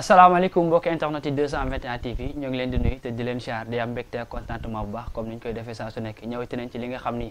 asalaamaaleykum mbokki internet yi 221 TV ñoo ngi leen di nuyu te di leen siyaar di am mbégte ak contentement bu baax comme ni ñu koy defee saa su nekk ñëwati nañ ci li nga xam ni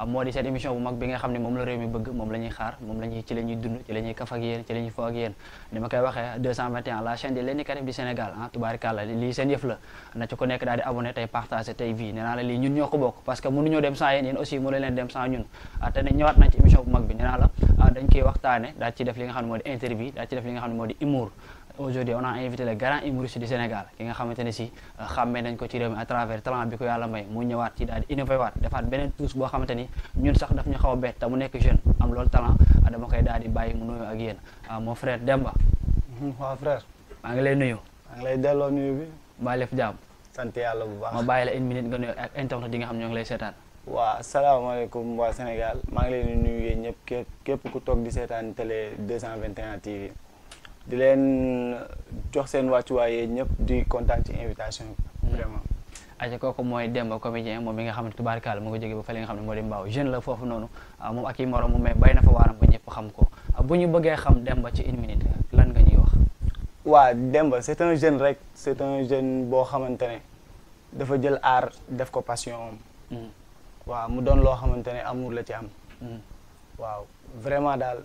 moo di seen émission bu mag bi nga xam ne moom la réew mi bëgg moom la ñuy xaar moom la ñuy ci la ñuy dund ci la ñuy kaf ak yéen ci la ñuy fo ak yéen ni ma koy waxee 221 la chaîne de l'indicatif du Sénégal ah tubaarikàlla lii seen yëf la na ci ko nekk daal di abonné tey partagé tey vie nee naa la lii ñun ñoo ko bokk parce que mënuñoo dem sans yéen aussi mënu leen dem sans ñun te ne ñëwaat nañ ci émission bu mag bi nee naa la dañ koy waxtaane daal ci def li nga xam ne moo di interview daal ci def li nga xam ne moo di humour. Aujourd'hui on a invité le grand humoriste du Sénégal ki nga xamante ne si xàmmee nañ ko ci réew mi à travers talent bi ko yàlla may mu ñëwaat ci daal di innové waat defaat beneen touche boo xamante ni ñun sax daf ñu xaw a bett te mu nekk jeune am loolu talent dama koy daal di bàyyi mu nuyoo ak yéen mon frère Demba. waaw frère. maa ngi lay nuyu. maa ngi lay delloo nuyu bi. mbaa lépp jàmm. sant yàlla bu baax. ma bàyyi la une minute nga nuyu ak internet yi nga xam ñoo ngi lay seetaan. waa asalaamaaleykum waa Sénégal maa ngi leen di nuyu yéen ñëpp képp ku toog di seetaan télé 221 TV. di leen jox seen wàccuwaay yéen ñëpp di kontaan ci invitation bi vraiment. aja kooku mooy Demba comédien moom mi nga xam ne tubaarikàlla mu ngi jóge ba fa li nga xam ne moo di mbaaw jeune la foofu noonu moom ak i moroom mais bay na fa waaram ba ñëpp xam ko bu ñu bëggee xam Demba ci une minute lan nga ñuy wax. waa Demba c'est un jeune rek c'est un jeune boo xamante ne dafa jël art def ko passion am. waaw mu doon loo xamante ne amour la ci am. waaw vraiment daal.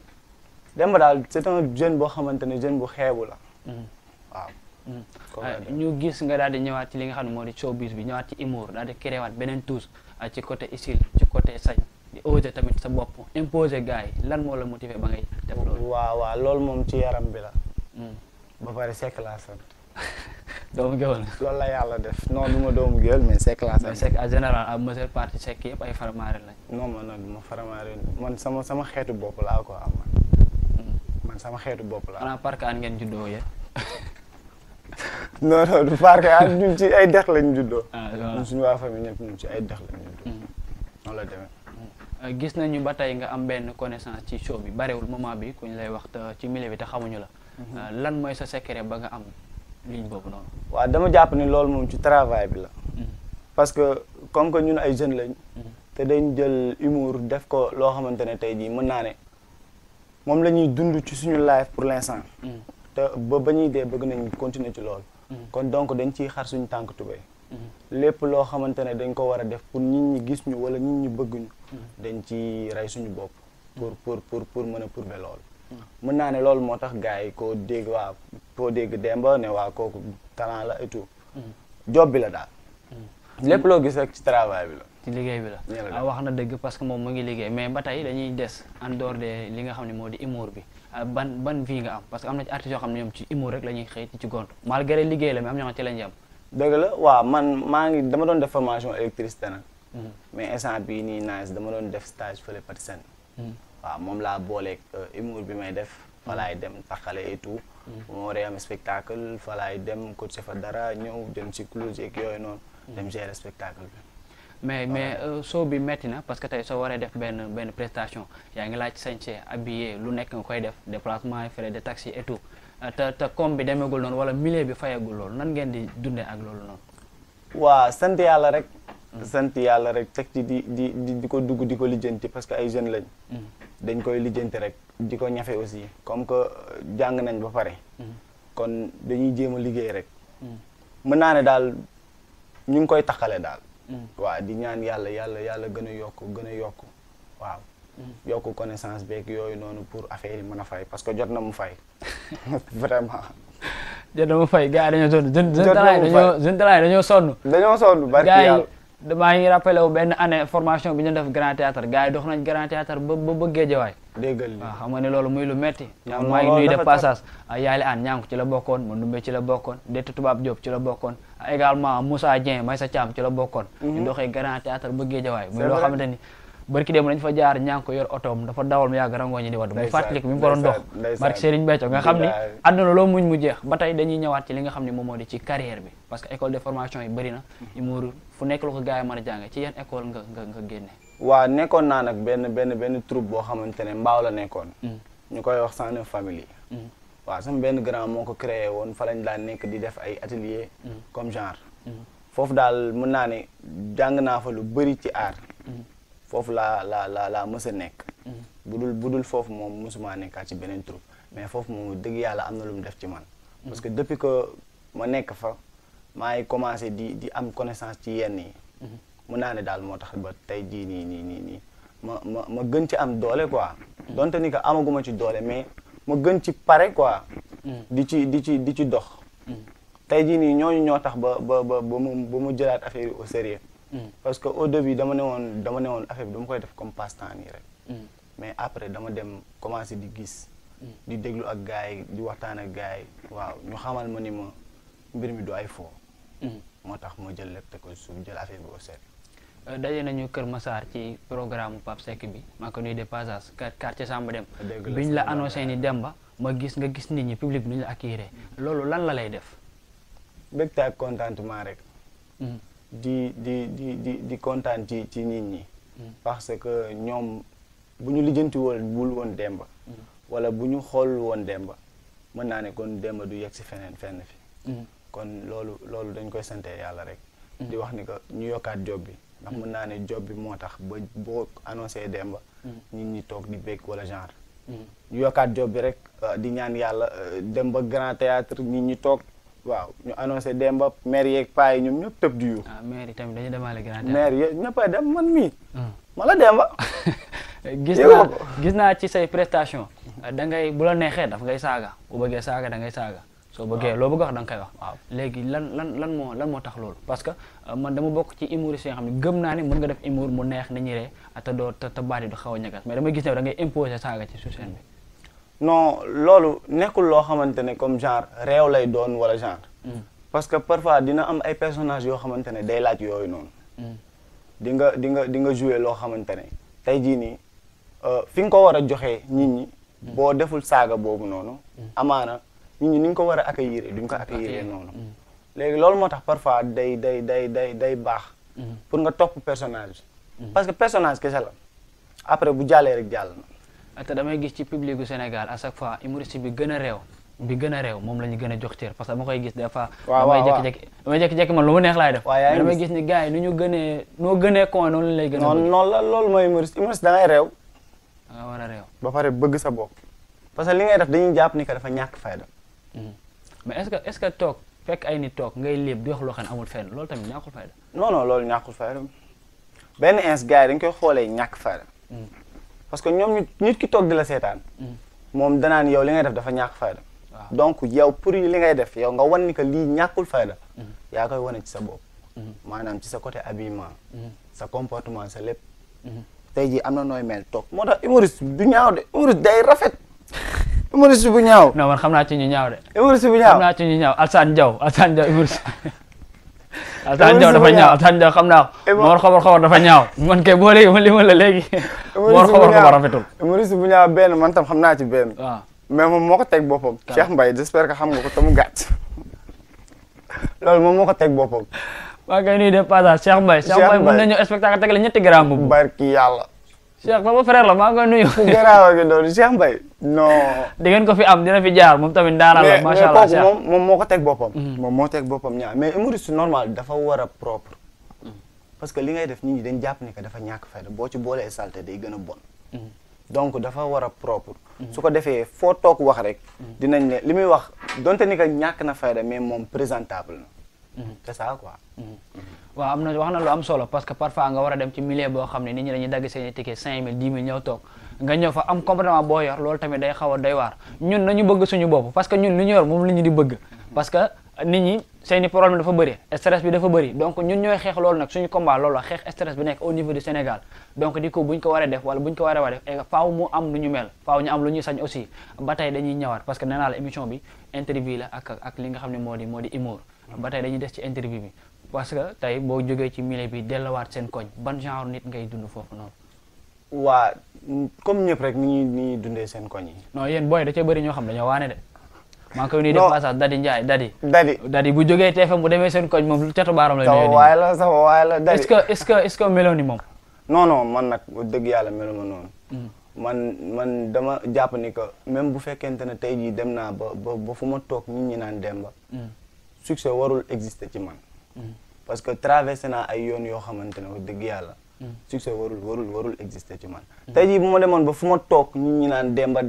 Demba daal c'est un jeune boo xamante ne jeune bu xeebu la. waaw. ñu gis nga daal di ñëwaat ci li nga xam ne moo di showbiz bi ñëwaat ci humour daal di créé waat beneen touche ci côté style ci côté sañ di oser tamit sa bopp imposer gars yi lan moo la motivé ba ngay def loolu. waaw loolu moom ci yaram bi la. ba pare Seck laa sant. doomu géwël. loolu la yàlla def non du ma doomu géwël mais Seck laa sant. mais Seck en général à majeure partie Seck yëpp ay faramaare lañ. non man nag du ma faramaare man sama xeetu bopp laa ko am man sama xeetu bopp la. xanaa parc an ngeen juddoo yéen. non du parc an ñun ci ay dex lañ juddoo. ñun suñu waa famille ñëpp ñun ci ay dex lañ juddoo. noonu la demee. gis nañu ba tey nga am benn connaissance ci show bi barewul moment bi ku ñu lay wax ci milieu bi te xamuñu la. lan mooy sa secret ba nga am ligne boobu noonu. waaw dama jàpp ni loolu moom ci travail bi la. parce que comme que ñun ay jeunes lañ. te dañ jël humour def ko loo xamante ne tey jii mën naa ne. moom la ñuy dund ci suñu life pour l'instant. te ba ñuy dee bëgg nañ continuer ci loolu. kon donc dañ ciy xar suñu tànk tubéy. lépp loo xamante ne dañ ko war a def pour nit ñi gis ñu wala nit ñi bëgg ñu. dañ ci rey suñu bopp. pour mën a prouver loolu. mën naa ne loolu moo tax gars yi koo dégg waa koo dégg Demba ne waa kooku talent la et tout. job bi la daal. lépp loo gis rek ci travail bi la. ci liggéey bi la wax na dëgg parce que moom mu ngi liggéey mais ba tey dañuy des en dehors de li nga xam ne moo di humour bi ban vie nga am parce que am na ci artistes yoo xam ne ñoom ci humour rek la ñuy xëy ci gont malgré liggéey la mais am ñoo xam ci lañ yem. dëgg la waaw man dama doon def formation électricité nag. mais instant bii nii nice dama doon def stage fële Patisen. waaw moom laa booleeg humour bi may def. fa laay dem taxale et tout. bu ma waree am spectacle fa laay dem coacher fa dara ñëw dem ci close yeeg yooyu noonu. dem gérer spectacle bi. mais show bi metti na parce que tey soo waree def benn prestation yaa ngi laaj sañse habillé lu nekk nga koy def déplacement yi frais de taxi et tout te comme bi demeegul noonu wala milieu bi fayagul loolu nan ngeen di dundee ak loolu noonu. waa sant yàlla rek. sant yàlla rek teg ci di ko dugg di ko lijjanti parce que ay jeunes lañ. dañ koy lijjanti rek di ko ñafe aussi comme que jàng nañ ba pare. kon dañuy jéem a liggéey rek. mën naa ne daal ñu ngi koy taxale daal. waaw di ñaan yàlla gën a yokk waaw. yokk connaissance beeg yooyu noonu pour affaire yi mën a fay parce que jot na mu fay vraiment. jot na mu fay gars yi dañoo sonn jeune talent yi dañoo sonn. dañoo sonn barki yàlla. maa ngi rappelé wu benn année formation bi ñu def grand théâtre gars yi dox nañ grand théâtre ba Géejawaay. déggal li waaw xam nga ne loolu muy lu metti maa ngi nuyu def passage yaali an ñaanku ci la bokkoon ma Ndumbe ci la bokkoon Dett Tubaab Diop ci la bokkoon également Moussa Dieng Maysa Thiam ci la bokkoon ñu doxee grand théâtre ba Géejawaay muy loo xamante ni barki dem lañ fa jaar ñaanku yor otoom dafa dawal mu yàgg rangoo ñi di wadd mu fàttaliku bi mu ko doon dox barki Serigne Béthio nga xam ni àdduna loo muñ mu jeex ba tey dañuy ñëwaat ci li nga xam ne moom moo di ci carrière bi parce que école de formation yi bëri na humour fu nekk lu ko gars yi mën a jànge ci yan école nga génne. waaw nekkoon naa nag benn troupe boo xamante ne mbaaw la nekkoon. ñu koy wax 109 famille. waaw sama benn grand moo ko créé woon fa lañ daan nekk di def ay atelier comme genre. foofu daal mën naa ne jàng naa fa lu bëri ci art. foofu laa mës a nekk. budul foofu moom mësuma nekkaat ci beneen troupe mais foofu moom dëgg yàlla am na lu mu def ci man. parce que depuis que ma nekk fa maa ngi commencé di am connaissance ci yenn yi. mun naa ne daal moo tax ba tey jii nii ma gën ci am doole quoi. donte ni que amaguma ci doole mais ma gën ci pare quoi. di ci dox. tey jii nii ñoo tax ba mu jëlaat affaire yi au sérieux. parce que au début dama ne woon affaire bi dama koy def comme passe-temps nii rek. mais après dama dem commencé di gis. di déglu ak gars yi di waxtaan ak gars yi waaw ñu xamal ma ni ma mbir mi du ay fo. moo tax ma jël lépp te ko suuf jël affaire bi au sérieux. daje nañu Kër Massar ci programme Pape Seck bi maa ko nuyu de passage quartier Samba Dem biñ la annoncé ni Demba ma gis nga gis nit ñi public bi ñu la accueillir loolu lan la lay def. mbégte ak contentement rek. di kontaan ci nit ñi. parce que ñoom bu ñu lijjanti wul woon Demba. wala bu ñu xool woon Demba mën naa ne kon Demba du yegg si fenn fi. kon loolu dañ koy sante yàlla rek. di wax ni que ñu yokkaat job bi. ndax mën naa ne job bi moo tax ba boo annoncé Demba. nit ñi toog di bég wala genre. ñu yokkaat job bi rek di ñaan yàlla Demba Grand Théâtre nit ñi toog waaw ñu annoncé Demba maire yeeg paa yi ñoom ñëpp tëb di yu. ah maire yi tamit dañuy demaale Grand Théâtre. maire yi ñëpp a dem man mii. ma la Demba. gis naa ci say prestation da ngay bu la neexee daf ngay saaga bu bëggee saaga da ngay saaga. soo bëggee loo bëgg wax da nga koy wax. waaw léegi lan moo tax loolu parce que man dama bokk ci humoriste yi nga xam ne gëm naa ne mën nga def humour mu neex nit ñi ree te doo te baat yi du xaw a ñagas mais damay gis ne da ngay imposer saaga ci sur scène bi. non loolu nekkul loo xamante ne comme genre réew lay doon wala genre. parce que parfois dina am ay personnages yoo xamante ne day laaj yooyu noonu. di nga jouer loo xamante ne tey jii nii fi nga ko war a joxee nit ñi. boo deful saaga boobu noonu. amaana. nit ñi ni ñu ko war a accueillir duñ ko accueillir noonu. léegi loolu moo tax parfois day baax. pour nga topp personnage. parce que personnage kese la. après bu jàllee rek jàll na. te damay gis ci public gu Sénégal à chaque fois humoriste bi gën a réew moom la ñu gën a jox cër parce que dama koy gis des fois. damay jékki-jékki man lu mu neex laay def. waaw damay gis ni gars yi nu ñu noo gënee con noonu lay gën a. noonu la loolu mooy humoriste da ngay réew. da nga war a réew. ba pare bëgg sa bopp. parce que li ngay def dañuy jàpp ni que dafa ñàkk fayda. mais est-ce que toog fekk ay nit toog ngay léeb di wax loo xam ne amul fenn loolu tamit ñàkkul fayda. non loolu ñàkkul fayda benn gars yi dañ koy xoolee ñàkk fayda. parce que ñoom nit ki toog di la seetaan. moom danaan yow li ngay def dafa ñàkk fayda. donc yow pour li ngay def yow nga wan ni que lii ñàkkul fayda. yaa koy wane ci sa bopp. maanaam ci sa côté habillement. sa comportement sa lépp. tey jii am na nooy mel toog moo tax humoriste du ñaaw de humoriste day rafet. humoriste bu ñaaw. non man xam naa ci ñu ñaaw de. humoriste bu ñaaw xam naa ci ñu ñaaw Alsane Diaw humoriste. Alsane Diaw dafa ñaaw Alsane Diaw xam naa ko. Mor Xobar dafa ñaaw. man kay boo léegi ma li ma la léegi. Mor Xobar rafetul. humoriste bu ñaaw benn man tam xam naa ci benn. waaw mais moom moo ko teg boppam. Cheikh Mbaye j'espère que xam nga ko te mu gàtt. loolu moom moo ko teg boppam. waa kay nuyu de passage Cheikh Mbaye. Cheikh Mbaye mën nañu spectacle tegle ñetti gramme bu. barki yàlla. Cheikh sama frère la maa ngi koy nuyu. ku garaaw gi doon Cheikh Mbaye. non. di ngeen ko fi am dina fi jaar moom tamit daanaka la macha allah. mais kooku moom moo ko teg boppam. moom moo teg boppam ñaar mais humoriste normal dafa war a propre. parce que li ngay def nit ñi dañ jàpp ni que dafa ñàkk fayda boo ci boolee salté day gën a bon. donc dafa war a propre. su ko defee foo toog wax rek. dinañ ne li muy wax donte ni que ñàkk na fayda mais moom présentable na. c'est ça quoi. waaw am na wax na lu am solo parce que parfois nga war a dem ci milieu boo xam ne nit ñi dañuy dagg seen i ticket 5000 10 000 ñëw toog nga ñëw fa am comportement boo yor loolu tamit day xaw a doy waar ñun nañu bëgg suñu bopp parce que ñun lu ñu yor moom la ñu di bëgg parce que nit ñi seen i problème dafa bëri stress bi dafa bëri donc ñun ñooy xeex loolu nag suñu combat loolu la xeex stress bi nekk au niveau du Sénégal donc di ko buñ ko waree def wala buñ ko waree def et faaw mu am lu ñu mel faaw ñu am lu ñuy sañ aussi ba tey dañuy ñëwaat parce que nee naa la émission bi interview la ak li nga xam ne moo di humour ba tey dañuy des ci interview bi parce que tey boo jógee ci milieu bi delluwaat seen koñ ban genre nit ngay dund foofu noonu. waa comme ñëpp rek ni ñuy dundee seen koñ yi. non yéen booy da cee bëri ñoo xam dañoo waane de. maa ngi koy nuyu de passage Dadi Ndiaye Dadi bu jógee TFM bu demee seen koñ moom catu baaram la. sama waay la Dadi. est-ce que meloo ni moom. non man nag dëgg yàlla melu ma noonu. man dama jàpp ni que même bu fekkente ne tey jii dem naa ba fu ma toog nit ñi naan Demba. succès warul exister ci man. parce que traversé naa ay yoon yoo xamante ne wax dëgg yàlla succès warul exister ci man. tey jii bu ma demoon ba fu ma toog ñi naan demba.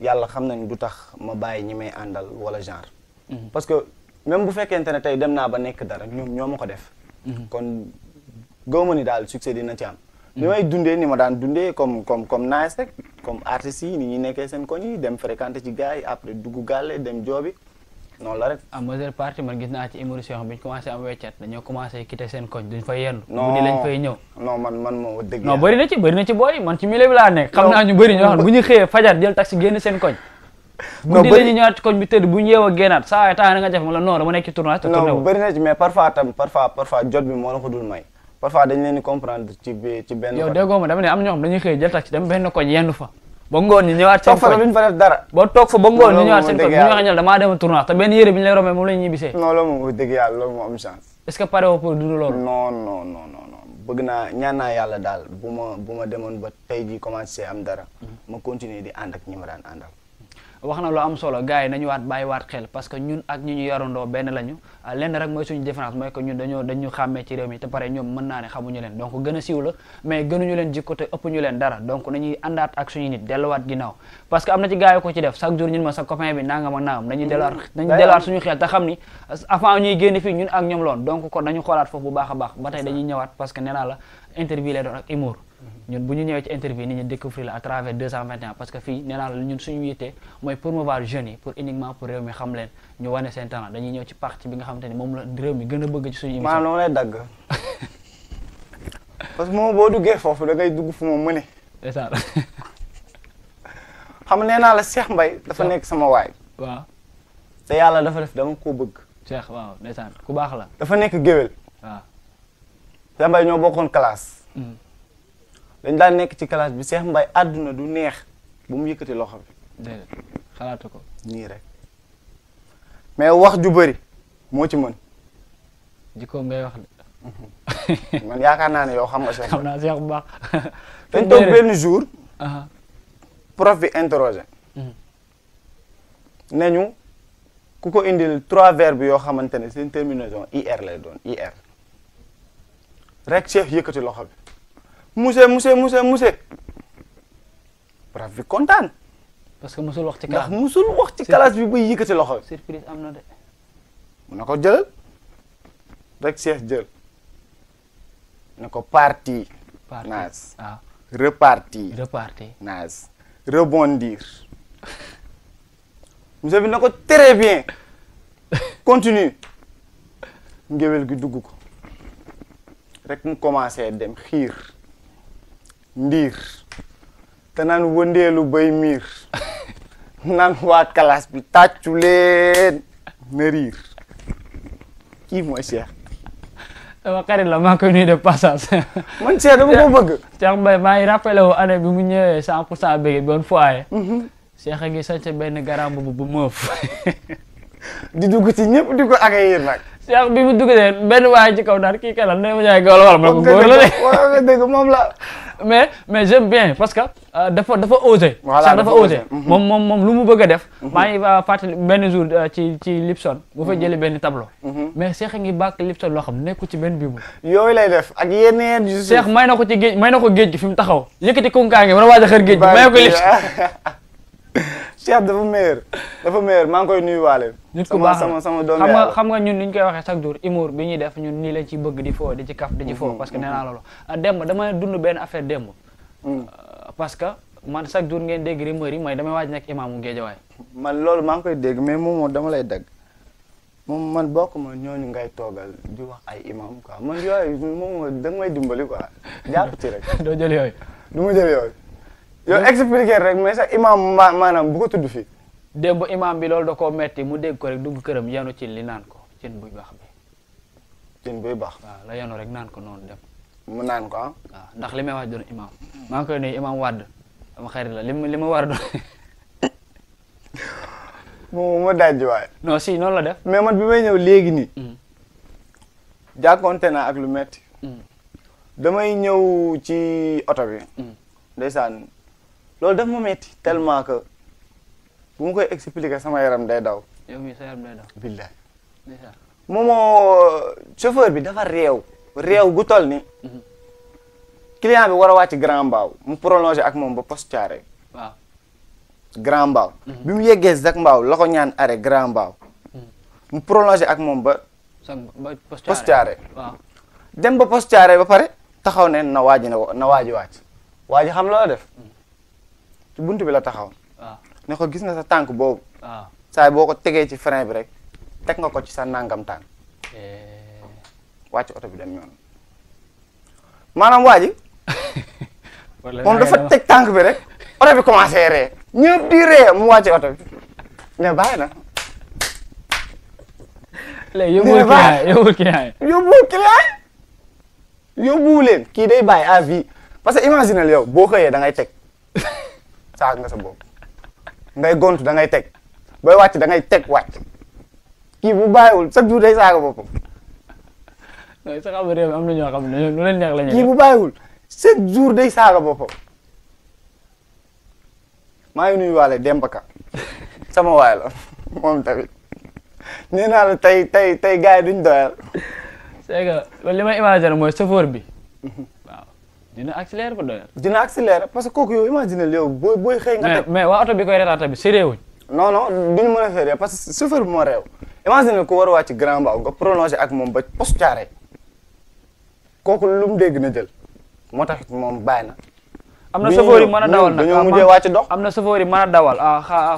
yàlla xam nañ du tax ma bàyyi ñi may àndal wala genre. parce que même bu fekkente ne tey dem naa ba nekk dara ñoom ñoo ma ko def. kon gëwma ni daal succès dina ci am. li may dundee ni ma daan dundee comme nice rek comme artistes yi ni ñuy nekkee seen koñ yi dem fréquenter ci gars yi après dugg gàlle dem joobi noonu la rek. en majeure partie man gis naa ci émission bi ñu commencé am weccat dañoo commencé quitter seen koñ duñ fa yendu. guddi lañ fay ñëw. non man moo dëgg. non bëri na ci booy man ci milieu bi laa nekk. xam naa ñu bëri ñoo xam ne bu ñu xëyee fajar jël taxi génn seen koñ. guddi la ñu ñëwaat koñ bi tëdd bu ñu yeewoo génnaat saa waay tax na nga def ma la non dama nekk ci tournage. non bëri na ci mais parfois jot bi moo la ko dul may. parfois dañ leen di comprendre ci benn. yow déggoo ma dama ne am ñoo xam dañuy xëy jël taxi dem benn koñ yendu fa ba ngoon ñu ñëwaat seen koñ toog fa duñ fa def dara. boo toog fa ba ngoon ñu ñëwaat seen koñ bu ñu waxee ñal damaa dem tournage te benn yére bi ñu lay romee moom la ñu ñibbisee. non loolu moom wax dëgg yàlla loolu moo am chance. est-ce que pare woo pour dund loolu. non bëgg naa ñaan naa yàlla daal bu ma demoon ba tey jii commencé am dara. ma continuer di ànd ak ñi ma daan àndal. wax na lu am solo gars yi nañu waat bàyyiwaat xel parce que ñun ak ñi ñu yorandoo benn lañu lenn rek mooy suñu différence mooy que ñun dañu xàmmee ci réew mi te pare ñoom mën naa ne xamuñu leen donc gën a siiw la mais gënuñu leen jikko te ëpp ñu leen dara donc nañuy àndaat ak suñu nit delluwaat ginnaaw parce que am na ci gars yi ko ci def chaque jour ñun ma sa copain bi nangam ak nangam nañu delluwaat suñu xel te xam ni avant ñuy génn fii ñun ak ñoom loon donc kon nañu xoolaat foofu bu baax a baax ba tey dañuy ñëwaat parce que nee naa la interview lay doon ak humour ñun bu ñu ñëwee ci interview nit ñi découvrir la à travers 221 parce que fii nee naa la ñun suñu yitte mooy promouvoir jeunes yi pour uniquement pour réew mi xam leen ñu wane seen talent dañuy ñëw ci partie bi nga xamante ni moom la réew mi gën a bëgg ci suñu émission. maanaam dama lay dagg parce que moom boo duggee foofu da ngay dugg fu ma mëne. c'est ça. xam nee naa la Cheikh Mbaye dafa nekk sama waay. waaw. te yàlla dafa def dama koo bëgg. Cheikh waaw ndeysaan ku baax la. dafa nekk géwél. waaw. Cheikh Mbaye ñoo bokkoon classe. dañ daan nekk ci classe bi Cheikh Mbaye àdduna du neex bu mu yëkkati loxo bi. déedéet xalaatu ko. nii rek mais wax ju bëri moo ci mën. jikkoom ngay wax de. man yaakaar naa ne yow xam nga Cheikh. xam naa Cheikh bu baax. dañ toog benn jour. prof bi interrogé. nañu ku ko indil 3 verbes yoo xamante ne seen terminaison IR lay doon IR. rek Cheikh yëkkati loxo bi. monsieur prof bi kontaan. parce que musul wax ci classe ndax musul wax ci classe bi bay yëkkati loxo bi. surprise am na de. mu ne ko jëlal rek Cheikh jël ne ko parti. naas waaw. reparti. naas rebondir. monsieur bi ne ko très bien continue ngéwél gi dugg ko rek mu commencé dem xiir ndiir te naan wëndeelu bay miir naan waa classe bi tàccu leen na riir kii mooy Cheikh. dama xarit la maa koy nuyu de passage. man Cheikh dama ko bëgg. Cheikh Mbaye maa ngi rappelé wu année bi mu ñëwee 100% bëgg bon foyer. Cheikh a ngi sañse benn garam bu meuf. di dugg ci ñëpp di ko accueillir nag. Cheikh bi mu dugg de benn waay ci kaw daal kii kala ne ma ñaay gawla wala ma ko góor la de. waaw dëgg moom la. mais j'aime bien parce que dafa osé. voilà dafa osé moom lu mu bëgg a def. maa ngi fàttali benn jour ci Lipson. bu fa jëlee benn tableau. mais Cheikh a ngi bàkk Lipson loo xam nekku ci benn bible. yooyu lay def ak yeneen yu. Cheikh may na ko ci géej may na ko géej gi fi mu taxaw yëkkati kunkaange war a waaj a xër géej gi may ko Lipson. Cheikh dafa meilleur maa ngi koy nuyuwaale. nit ku baax sama doom yàlla xam nga ñun ni ñu koy waxee chaque jour humour bi ñuy def ñun nii lañ ci bëgg di foo di ci kaf di ci foo parce que nee naa loolu démb dama dund benn affaire démb parce que man chaque jour ngeen dégg rumeur yi mooy damay waaj nekk imaamu Géejawaay man loolu maa ngi koy dégg mais moom dama lay dagg moom man bokk ma ñooñu ngay toogal di wax ay imam quoi man yooyu moom da nga may dimbali quoi jàpp ci rek. doo jël yooyu. du ma jël yooyu. yow expliquer rek mais sax imam maanaam bu ko tudd fii. démb imam bi loolu da koo metti mu dégg ko rek dugg këram yanu ci li naan ko cin buy baax bi. cin buy baax. waaw la yanu rek naan ko noonu dem. mu naan ko ah. waaw ndax li may wax doon imam maa ngi koy nuyu imam Wade sama xarit la li ma war a doon. moom ma dajji waaye. non si noonu la def. mais man bi may ñëw léegi nii. jàkkoonte naa ak lu metti damay ñëw ci oto bi. ndeysaan loolu daf ma metti tellement que bu ma koy expliquer sama yaram day daw. yow mii sa yaram day daw. billahi ndeysaan. moomoo chauffeur bi dafa réew. réew gu toll ni client bi war a wàcc Grand Mbao mu prolongé ak moom ba poste Thiaroye. waaw. Grand Mbao. bi mu yeggee Zac Mbao la ko ñaan arrêt Grand Mbao. mu prolongé ak moom ba. poste Thiaroye. waaw. dem ba poste Thiaroye ba pare taxaw ne na waaji wàcc. waaji xam loola def. ci buntu bi la taxaw. waaw. ne ko gis nga sa tànk boobu. waaw. saa boo ko tegee ci frein bi rek teg nga ko ci sa nangam tànk. wàcc oto bi dem yoon. maanaam waaji moom dafa teg tànk bi rek oto bi commencé ree ñëpp di ree mu wàcce oto bi mais bàyyi na. léegi yóbbuwul client yóbbuwul leen kii day bàyyi à vie parce que imagine yow boo xëyee da ngay teg saag nga sa bopp ngay gontu da ngay teg booy wàcc da ngay teg wàcc kii bu bàyyiwul chaque jour day saaga boppam. non sa xam réew mi am na ñoo xam ne lu leen neex la ñuy kii bu bàyyiwul chaque jour day saaga boppam. maa ngi nuyu waale Demba Ka sama waay la moom tamit nee naa la tey gars yi duñ doyal. c'est que li may imaginer mooy chauffeur bi waaw dina accélérer ko doyal. dina accélérer parce que kooku yow imaginer yow booy xëy nga teg. mais waa oto bi koy reetaata bi sérieux wuñ. non duñu mën a féeree parce que chauffeur bi moo réew. imaginer ku war a wàcc Grand Mbao nga prolongé ak moom ba poste Thiaroye kooku lu mu dégg na jël moo tax moom bàyyi na. am na chauffeur yi mën a dawal nag dañoo mujjee wàcc dox. am na chauffeur yi mën a dawal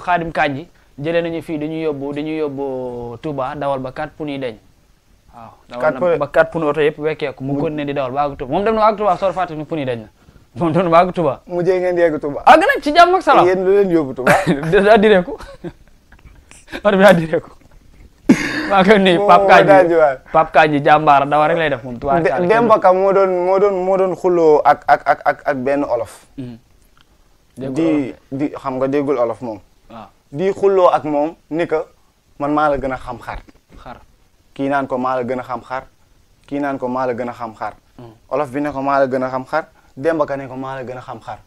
Xaadim Kanji jëlee nañu fii dañuy yóbbu Touba dawal ba 4 pneus yi deñ waaw dawal na ba 4 pneus oto yëpp wekkeeku mu continué di dawal ba àgg Touba moom dem na ba àgg Touba soo fàtte ni pneus yi deñ na moom dem na ba àgg Touba. mujjee ngeen yegg Touba. àgg nañ ci jàmm ak salaam yéen lu leen yóbbu Touba. daa direeku oto bi daa direeku. maa ngi koy nuyu Pape Kanji jàmbaara dawa rek lay def moom. Demba Ka moo doon xuloo ak benn olof. di xam nga déggul olof moom. waaw di xulloo ak moom ni que man maa la gën a xam xar. kii naan ko maa la gën a xam xar kii naan ko maa la gën a xam xar. olof bi ne ko maa la gën a xam xar Demba Ka ne ko maa la gën a xam xar.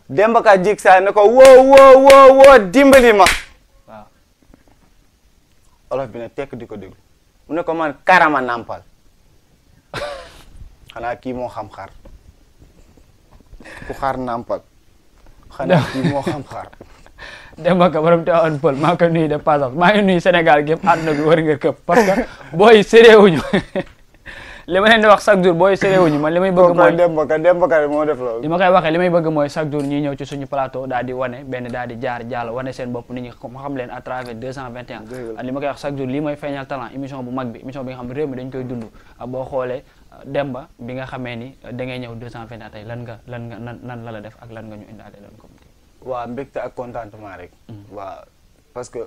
Demba Ka jig saa ne ko woo dimbali ma. waaw olof bi ne tekk di ko déglu mu ne ko man karama nàmpal xanaa kii moo xam xar ku xar nàmpal xanaa kii moo xam xar. Demba Ka borom Tivaouane Peulh maa ngi koy nuyu de passage maa ngi nuyu Sénégal gépp àdduna bi war nga këpp parce que booy sérieux wuñu li ma leen di wax chaque jour booy sérieux wuñu man li may bëgg mooy Demba Ka moo def loolu. li ma koy waxee li may bëgg mooy chaque jour ñuy ñëw ci suñu plateau daal di wane benn daal di jaar jàll wane seen bopp nit ñi xam leen à travers 221 li ma koy wax chaque jour lii mooy feeñal talent émission bu mag bi émission bi nga xam réew mi dañ koy dund boo xoolee Demba bi nga xamee ni da ngay ñëw 221 tey nan la def ak lan nga ñu indaale lan ko. waaw mbégte ak contentement rek. waaw parce que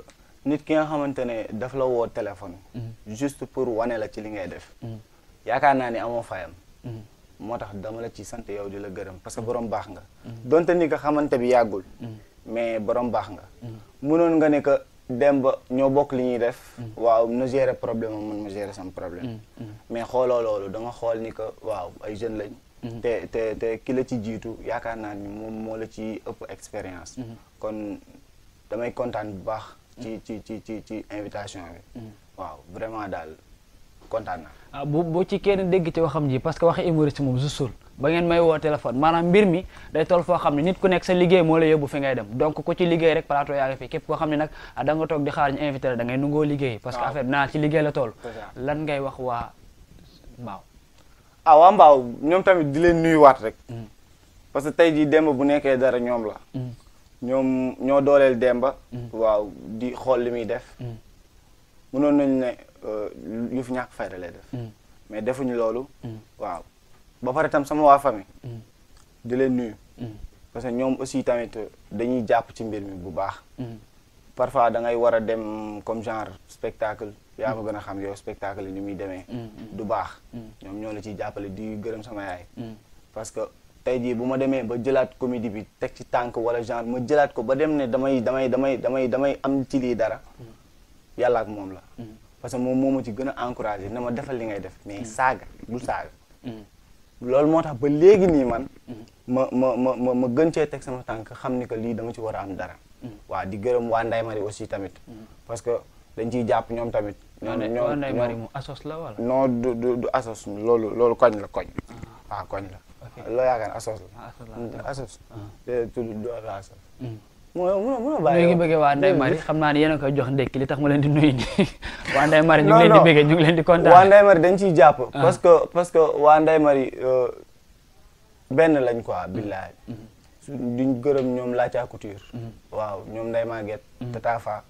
nit ki nga xamante ne daf la woo téléphone. juste pour wane la ci li ngay def. yaakaar naa ni amoo fayam. moo tax dama la ci sant yow di la gërëm parce que borom baax nga. donte ni ko xamante bi yàggul. mais borom baax nga. mënoon nga ne que Demba ñoo bokk li ñuy def. waaw na gérer problème am man ma gérer sama problème. mais xooloo loolu da nga xool ni que waaw ay jeunes lañ. te ki la ci jiitu yaakaar naa ni moom moo la ci ëpp expérience. kon damay kontaan bu baax. ci invitation bi. waaw vraiment daal kontaan naa. bu ci kenn dégg ci waxam ji parce que waxi humoriste moom jusul ba ngeen may woo téléphone maanaam mbir mi day toll foo xam ne nit ku nekk sa liggéey moo la yóbbu fi ngay dem donc ku ci liggéey rek plateau yaa ngi fi képp koo xam ne nag da nga toog di xaar ñu invité la da ngay nungoo liggéey. parce que affaire bi naa ci liggéey la toll. lan ngay wax waa Mbao. waa Mbao ñoom tamit di leen nuyuwaat rek. parce que tey jii Demba bu nekkee dara ñoom la. ñoom ñoo dooleel Demba. waaw di xool li muy def. mënoon nañu ne yu fi ñàkk fayda lay def. mais defuñu loolu. waaw ba pare tam sama waa famille. di leen nuyu. parce que ñoom aussi tamit dañuy jàpp ci mbir mi bu baax. parfois da ngay war a dem comme genre spectacle. yaa ma gën a xam yow spectacle yi ni muy demee. du baax. ñoom ñoo la ciy jàppale di gërëm sama yaay. parce que tey jii bu ma demee ba jëlaat comédie bi teg ci tànk wala genre ma jëlaat ko ba dem ne damay am ci lii dara. yàlla ak moom la. parce que moom moo ma ci gën a encouragé na ma defal li ngay def mais saaga du saaga. loolu moo tax ba léegi nii man. ma gën cee teg sama tànk xam ni que lii dama ci war a am dara. waaw di gërëm waa Ndeye Marie aussi tamit. parce que dañ ciy jàpp ñoom tamit ñoo Ndeye Marie mu asos la wala. non du asos loolu koñ la koñ. waaw koñ la. loo yaakaar asos la. asos. te tudd du asos. mun a bàyyi ñu ngi bëggee waa Ndeye Marie xam naa ne yéen a koy jox ndekki li tax ma leen di nuyu nii waa Ndeye Marie ñu ngi leen di bëggee ñu ngi leen di kontaan. waa Ndeye Marie dañ ciy jàpp. parce que waa Ndeye Marie benn lañ quoi billaay. duñ gërëm ñoom Lathia Couture. waaw ñoom Ndeye Maguette. Tata Fa.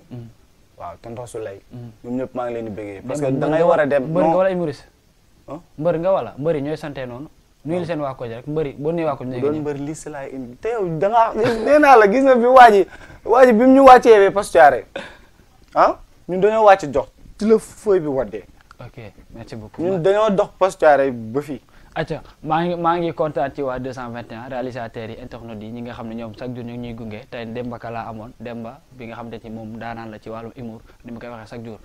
waaw tonton Souley. ñoom ñëpp maa ngi leen di bëggee. parce que da ngay war a dem. mbër nga wala humoriste. mbër nga wala mbëri ñooy sante noonu. nuyul seen waa koñ rek mbëri boo nuyu waa koñ. doon mbër lii si laay indi te yow da ngaa nee naa la gis nga bi waa ji bi mu ñu wàccee ba Poste ñun dañoo wàcc jox ci la feuille bi waddee. ok merci beaucoup. ñun dañoo dox Poste ba fii. acca maa ngi kontaan ci waa 221 réalisateurs yi internautes yi ñi nga xam ne ñoom chaque jour ñu ngi ñuy gunge tey Demba ka laa amoon Demba bi nga xam ne ci moom daanaan la ci wàllum humour ni ma koy waxee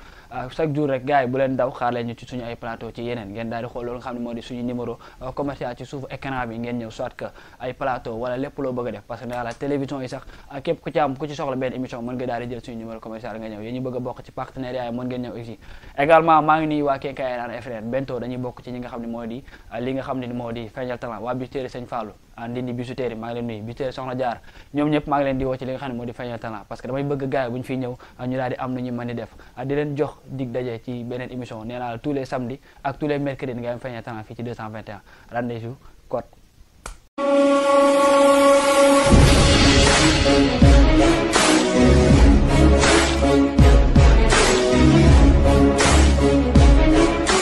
chaque jour rek gars yi bu leen daw xaar leen ñu ci suñu ay plateau ci yeneen ngeen daal di xool loolu nga xam ne moo di suñu numéro commercial ci suufu écran bi ngeen ñëw soit que ay plateau wala lépp loo bëgg a def parce que la télévision yi sax képp ku ci soxla benn émission mën nga daal di jël suñu numéro commercial nga ñëw yéen ñu bëgg a bokk ci partenariat yi mën ngeen ñëw aussi également maa ngi nuyu waa Kenkayerane et frères bento dañuy bokk ci ñi nga xam ne moo di li nga xam ne moo di feeñal talent waa Bijouterie Sëñ Fallou Ndindi Bijouterie maa ngi leen nuyu Bijouterie Soxna Jaar ñoom ñëpp maa ngi leen di woo ci li nga xam ne moo di feeñal talent parce que damay bëgg gars yi bu ñu fiy ñëw ñu daal di am nu ñu mën di def di leen jox dig daje ci beneen émission nee naa la tous les samedis ak tous les mercredis nga am feeñal talent fii ci 221 rendez-vous code